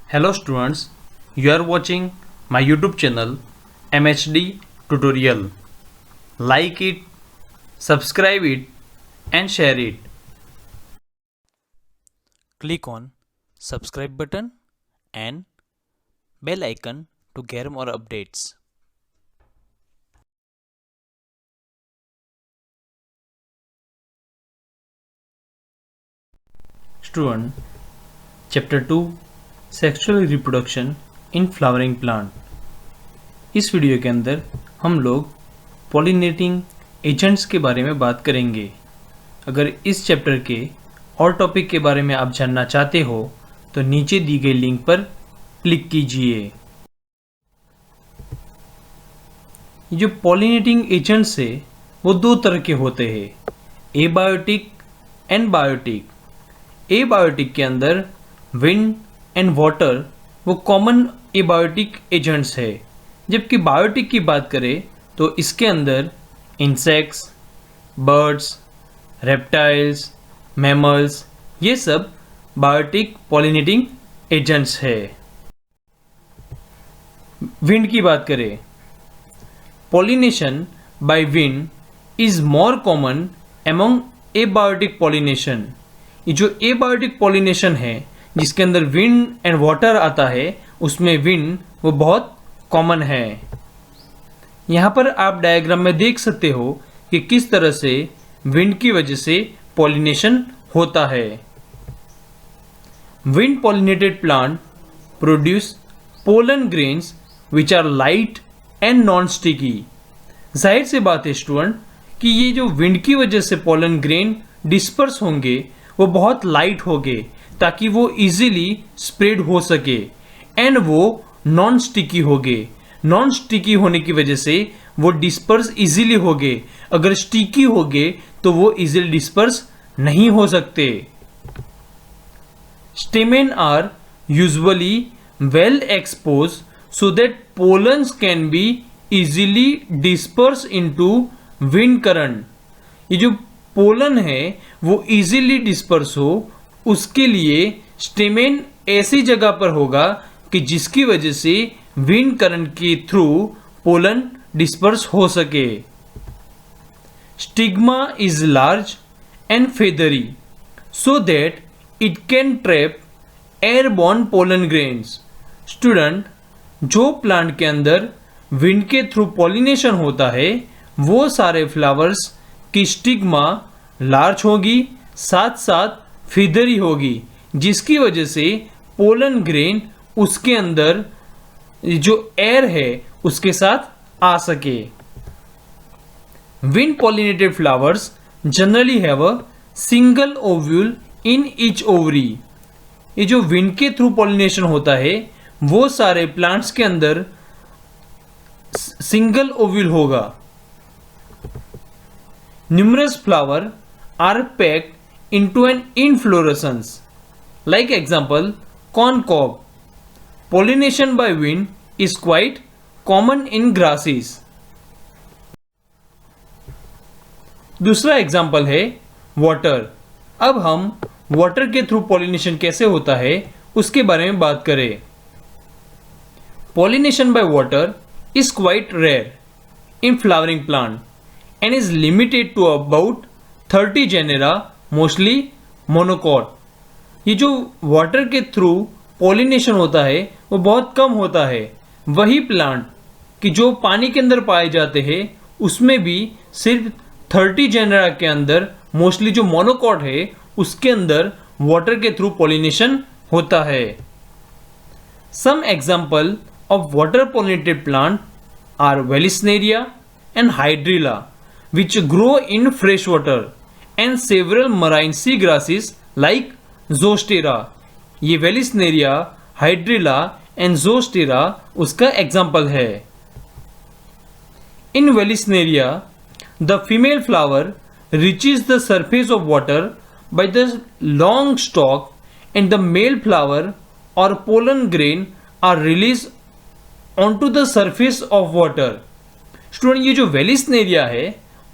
Hello students, you are watching my YouTube channel MHD Tutorial. Like it, subscribe it and share it. Click on subscribe button and bell icon to get more updates. Student, Chapter 2 Sexual Reproduction in Flowering Plant। इस video के अंदर हम लोग pollinating agents के बारे में बात करेंगे। अगर इस चैप्टर के और टॉपिक के बारे में आप जानना चाहते हो तो नीचे दी गई लिंक पर क्लिक कीजिए। ये जो पॉलिनेटिंग एजेंट्स है वो दो तरह के होते हैं, एबायोटिक एंड बायोटिक। एबायोटिक के अंदर विंड एंड वाटर वो कॉमन एबायोटिक एजेंट्स है, जबकि बायोटिक की बात करें तो इसके अंदर इंसेक्ट्स, बर्ड्स, रेप्टाइल्स, मैमल्स ये सब बायोटिक पॉलिनेटिंग एजेंट्स है। विंड की बात करें, pollination by wind is more common among abiotic pollination. ये जो एबायोटिक पॉलिनेशन है जिसके अंदर विंड एंड वाटर आता है, उसमें विंड वो बहुत कॉमन है। यहाँ पर आप डायग्राम में देख सकते हो कि किस तरह से विंड की वजह से पॉलिनेशन होता है। Wind pollinated plant produce pollen grains which are light and non sticky. जाहिर सी बात है स्टूडेंट कि ये जो विंड की वजह से पोलन ग्रेन डिस्पर्स होंगे वो बहुत लाइट होंगे ताकि वो इजीली स्प्रेड हो सके, एंड वो नॉन स्टिकी होंगे। नॉन स्टिकी होने की वजह से वो डिस्पर्स इजीली होंगे। अगर स्टिकी होंगे तो वो इजीली डिस्पर्स नहीं हो सकते। Stamen are usually well expose so that pollens can be easily dispersed into wind current। ये जो पोलन है वो इजीली डिस्पर्स हो, उसके लिए स्टेमेन ऐसी जगह पर होगा कि जिसकी वजह से विंड करंट के थ्रू पोलन डिस्पर्स हो सके। Stigma is large and feathery so that it can trap airborne pollen grains. Student, जो प्लांट के अंदर विंड के थ्रू पॉलिनेशन होता है वो सारे फ्लावर्स की स्टिग्मा लार्ज होगी, साथ साथ फिदरी होगी, जिसकी वजह से पोलन ग्रेन उसके अंदर जो एयर है उसके साथ आ सके। Wind pollinated flowers generally have a single ovule in each ovary. ये जो विंड के थ्रू पॉलिनेशन होता है वो सारे प्लांट्स के अंदर सिंगल ओव्यूल होगा। Numerous flower are packed into an inflorescence, like example corn cob. Pollination by wind is quite common in grasses. दूसरा एग्जांपल है वाटर। अब हम वाटर के थ्रू पॉलिनेशन कैसे होता है उसके बारे में बात करें। Pollination by water is quite rare in flowering plant and is limited to about 30 genera, mostly monocot। ये जो वाटर के थ्रू पॉलिनेशन होता है वो बहुत कम होता है। वही प्लांट कि जो पानी के अंदर पाए जाते हैं उसमें भी सिर्फ 30 जेनेरा के अंदर, मोस्टली जो मोनोकॉट है उसके अंदर वाटर के थ्रू पॉलिनेशन होता है। Some example of water pollinated plant are Vallisneria and Hydrilla, which grow in fresh water, and several marine sea grasses like Zostera। ये Vallisneria, Hydrilla and Zostera उसका example है। In Vallisneria, the female flower reaches the surface of water by the long stalk, and the male flower or pollen grain are released onto the surface of water। Student, ये जो Vallisneria है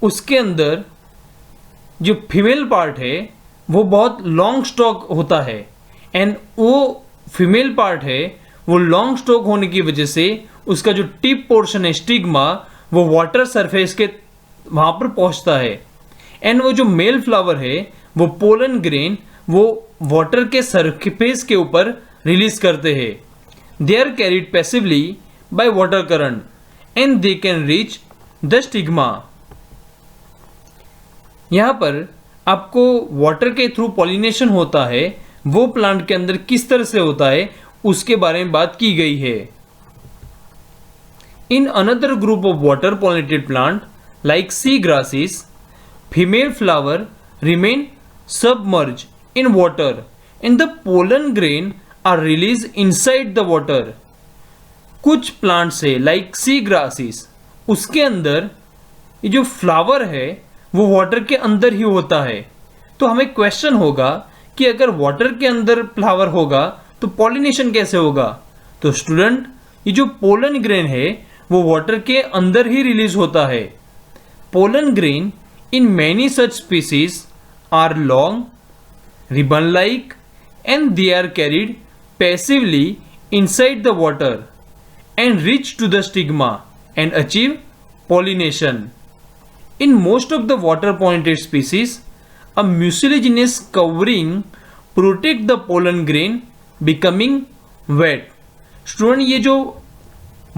उसके अंदर जो female part है वो बहुत long stock होता है, एंड वो फीमेल पार्ट है वो लॉन्ग स्टोक होने की वजह से उसका जो टिप पोर्शन है स्टिग्मा वो वाटर सरफेस के वहां पर पहुंचता है। एंड वो जो मेल फ्लावर है वो पोलन ग्रेन वो वाटर के सरफेस के ऊपर रिलीज करते हैं। They are carried passively by water current and they can reach the stigma. यहाँ पर आपको वाटर के थ्रू पॉलिनेशन होता है वो प्लांट के अंदर किस तरह से होता है उसके बारे में बात की गई है। In another group of water pollinated plant like sea grasses, female flower remain submerged in water and the pollen grain are released inside the water। कुछ प्लांट्स है लाइक सी ग्रासेस, उसके अंदर ये जो फ्लावर है वो वाटर के अंदर ही होता है। तो हमें क्वेश्चन होगा कि अगर वाटर के अंदर फ्लावर होगा तो पॉलिनेशन कैसे होगा। तो स्टूडेंट ये जो पोलन ग्रेन है वो वाटर के अंदर ही रिलीज होता है। Pollen grain in many such species are long, ribbon-like, and they are carried passively inside the water and reach to the stigma and achieve pollination. In most of the water-pollinated species, a mucilaginous covering protect the pollen grain becoming wet. Student ये जो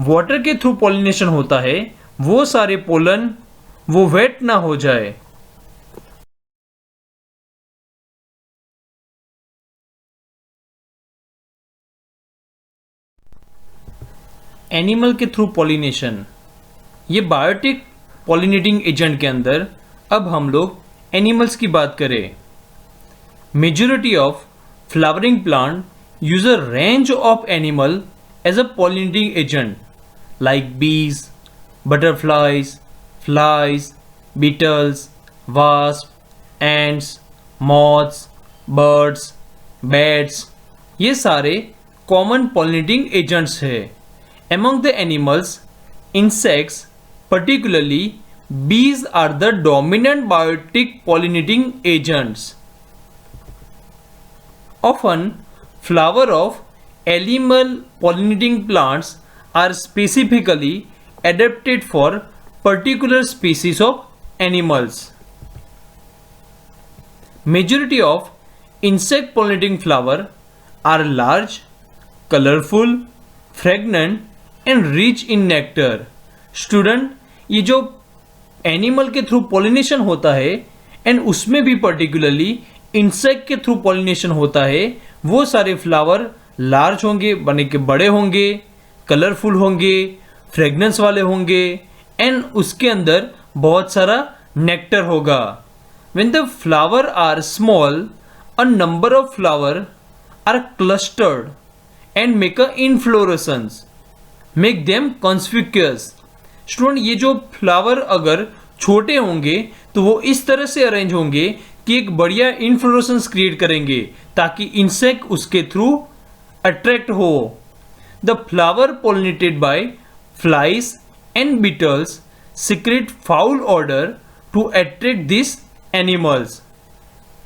water के through pollination होता है वो सारे pollen वो wait ना हो जाए। एनिमल के थ्रू पॉलिनेशन, ये बायोटिक पॉलिनेटिंग एजेंट के अंदर अब हम लोग एनिमल्स की बात करें। Majority of flowering plant use a range of animal as a pollinating agent like bees, butterflies, flies, beetles, wasp, ants, moths, birds, bats, ये सारे कॉमन पॉलिनेटिंग एजेंट्स है। Among the animals, insects, particularly bees, are the dominant biotic pollinating agents. Often, flower of animal pollinating plants are specifically adapted for particular species of animals. Majority of insect pollinating flower are large, colorful, fragrant and rich in nectar. Student ये जो animal के through pollination होता है and उसमें भी particularly insect के through pollination होता है वो सारे फ्लावर लार्ज होंगे, बने के बड़े होंगे, कलरफुल होंगे, फ्रेगनेंस वाले होंगे एंड उसके अंदर बहुत सारा नेक्टर होगा। When the flower are small a number of flower are clustered and make a inflorescence make them conspicuous. Student ये जो फ्लावर अगर छोटे होंगे तो वो इस तरह से अरेंज होंगे कि एक बढ़िया इन्फ्लोरेसेंस क्रिएट करेंगे ताकि इंसेक्ट उसके थ्रू अट्रैक्ट हो। The flower pollinated by flies and beetles secrete foul odor to attract these animals.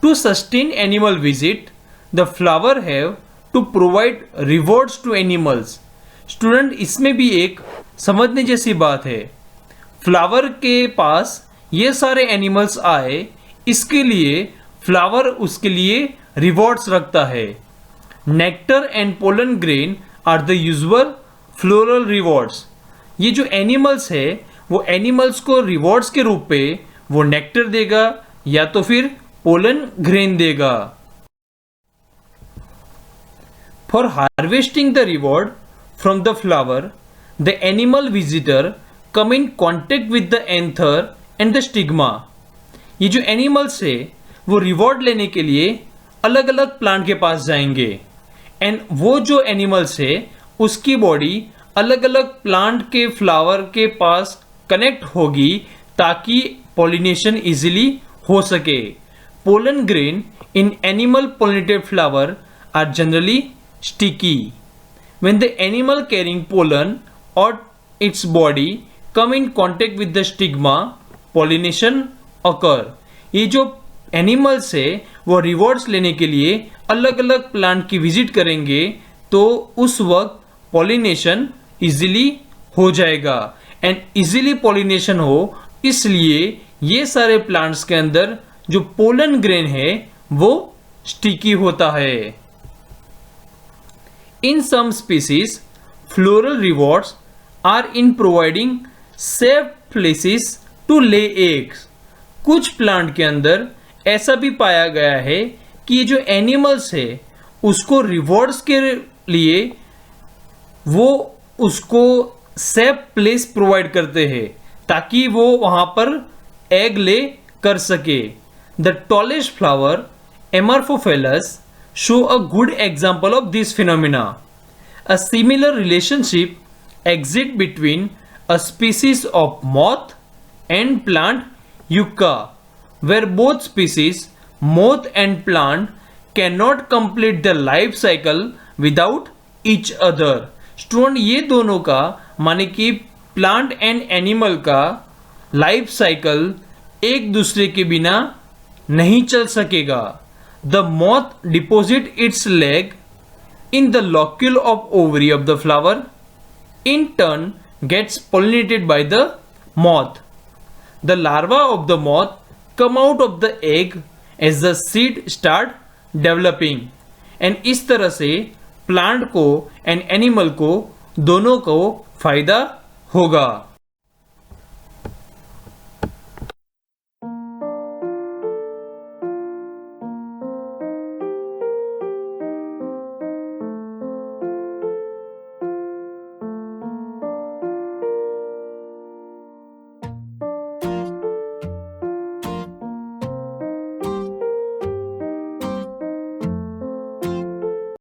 To sustain animal visit, the flower have to provide rewards to animals. Student इसमें भी एक समझने जैसी बात है। फ्लावर के पास ये सारे एनिमल्स आए, इसके लिए फ्लावर उसके लिए रिवॉर्ड्स रखता है। Nectar and pollen grain are the usual floral rewards. ये जो एनिमल्स है वो एनिमल्स को रिवॉर्ड्स के रूप पे वो नेक्टर देगा या तो फिर पोलन ग्रेन देगा। For harvesting the reward from the flower, the animal visitor come in contact with the anther and the stigma. ये जो एनिमल्स है वो रिवॉर्ड लेने के लिए अलग अलग प्लांट के पास जाएंगे एंड वो जो एनिमल्स है उसकी बॉडी अलग अलग प्लांट के फ्लावर के पास कनेक्ट होगी ताकि पॉलिनेशन इजीली हो सके। Pollen grain in animal pollinated flower are generally sticky. When the animal carrying pollen और its body come in contact with the stigma, pollination occur. ये जो एनिमल्स है वो रिवॉर्ड्स लेने के लिए अलग अलग प्लांट की विजिट करेंगे तो उस वक्त पॉलिनेशन इजीली हो जाएगा। एंड इजीली पॉलिनेशन हो इसलिए ये सारे प्लांट्स के अंदर जो पोलन ग्रेन है वो स्टिकी होता है। In some species floral rewards are in providing safe places to lay eggs. कुछ प्लांट के अंदर ऐसा भी पाया गया है कि ये जो एनिमल्स है उसको रिवॉर्ड्स के लिए वो उसको सेफ प्लेस प्रोवाइड करते हैं ताकि वो वहां पर एग ले कर सके। The tallest flower Amorphophallus show a good example of this phenomena. A similar relationship exists between a species of moth and plant yucca, where both species, moth and plant, cannot complete their life cycle without each other. Student ये दोनों का माने कि plant and animal का life cycle एक दूसरे के बिना नहीं चल सकेगा। The moth deposits its leg in the locule of ovary of the flower, in turn gets pollinated by the moth. The larva of the moth come out of the egg as the seed start developing. And इस तरह से plant को and animal को दोनों को फायदा होगा।